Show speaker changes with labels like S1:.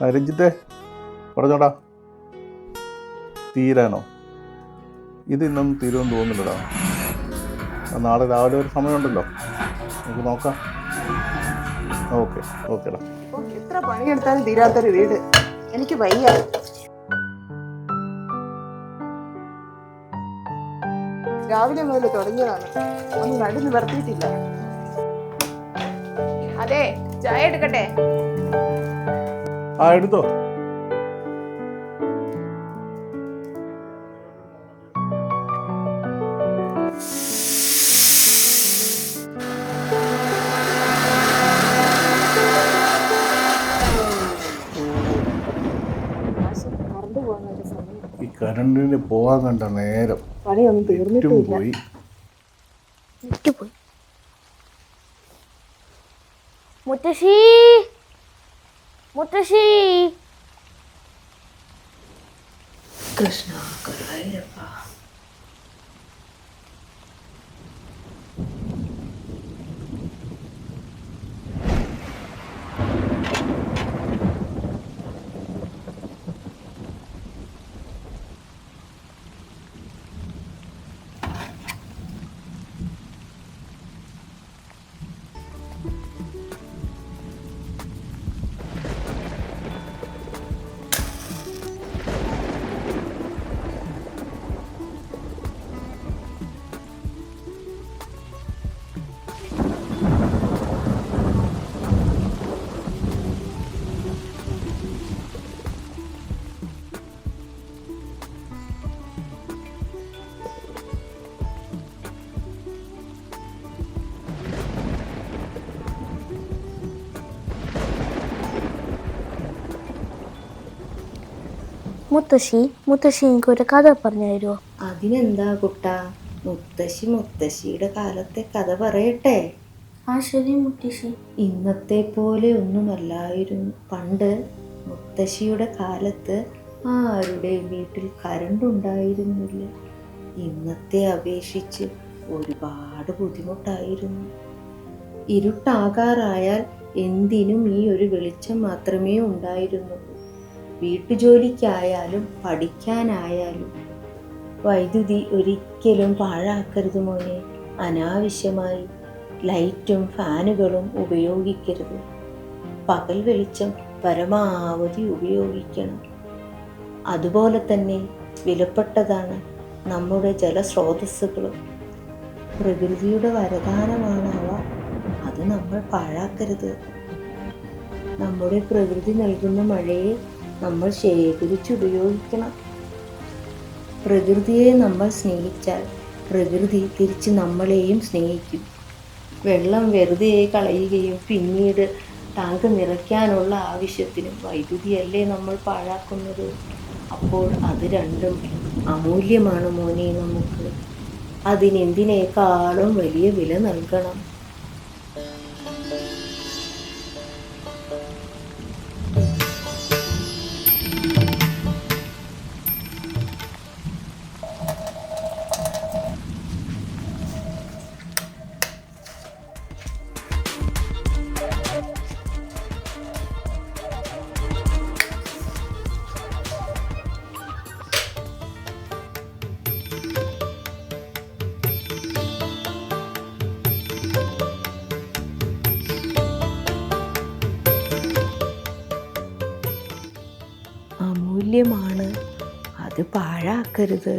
S1: രഞ്ജിത്തെ പറഞ്ഞോടാ. തീരാനോ? ഇത് ഇന്നൊന്നും തീരുമെന്ന് തോന്നുന്നില്ലടാ. നാളെ രാവിലെ ഒരു സമയമുണ്ടല്ലോ, നമുക്ക് നോക്കാം. ഓക്കേടാ.
S2: എത്ര പണിയെടുത്താലും തീരാത്തൊരു വീട്. എനിക്ക് വയ്യ. രാവിലെ മുതൽ തുടങ്ങിയതാണ്, ഒന്നും നടു നിവർത്തിയിട്ടില്ല.
S3: അതെ, ചായ എടുക്കട്ടെ?
S1: എടുത്തോ. ഈ കറണ്ടിന് പോകാൻ കണ്ട നേരം
S2: പണിയൊന്നും തീർന്നിട്ടില്ല.
S1: പോയി.
S3: മുത്തശ്ശി, മുത്തശ്ശി.
S2: കൃഷ്ണ കരുവായൂരപ്പ.
S3: മുത്തശ്ശി എനിക്കൊരു കഥ പറഞ്ഞു തരുമോ?
S4: അതിനെന്താ കുട്ടാ, മുത്തശ്ശിയുടെ കാലത്തെ കഥ പറയട്ടെ?
S3: ശരി മുത്തശ്ശി.
S4: ഇന്നത്തെ പോലെ ഒന്നുമല്ലായിരുന്നു പണ്ട്. മുത്തശ്ശിയുടെ കാലത്ത് ആരുടെയും വീട്ടിൽ കറണ്ട് ഉണ്ടായിരുന്നില്ല. ഇന്നത്തെ അപേക്ഷിച്ച് ഒരുപാട് ബുദ്ധിമുട്ടായിരുന്നു. ഇരുട്ടാകാറായാൽ എന്തിനും ഈ ഒരു വെളിച്ചം മാത്രമേ ഉണ്ടായിരുന്നുള്ളൂ. വീട്ടുജോലിക്കായാലും പഠിക്കാനായാലും. വൈദ്യുതി ഒരിക്കലും പാഴാക്കരുത് മോനെ. അനാവശ്യമായി ലൈറ്റും ഫാനുകളും ഉപയോഗിക്കരുത്. പകൽ വെളിച്ചം പരമാവധി ഉപയോഗിക്കണം. അതുപോലെ തന്നെ വിലപ്പെട്ടതാണ് നമ്മുടെ ജലസ്രോതസ്സുകളും. പ്രകൃതിയുടെ വരദാനമാണ് അവ. അത് നമ്മൾ പാഴാക്കരുത്. നമ്മുടെ പ്രകൃതി നൽകുന്ന മഴയെ നമ്മൾ ശേഖരിച്ചുപയോഗിക്കണം. പ്രകൃതിയെ നമ്മൾ സ്നേഹിച്ചാൽ പ്രകൃതി തിരിച്ച് നമ്മളെയും സ്നേഹിക്കും. വെള്ളം വെറുതെ കളയുകയും പിന്നീട് ടാങ്ക് നിറയ്ക്കാനുള്ള ആവശ്യത്തിനും വൈദ്യുതിയല്ലേ നമ്മൾ പാഴാക്കുന്നത്. അപ്പോൾ അത് രണ്ടും അമൂല്യമാണ് മോനെ. നമുക്ക് അതിനെന്തിനേക്കാളും വലിയ വില നൽകണം. അമൂല്യമാണ്, അത് പാഴാക്കരുത്.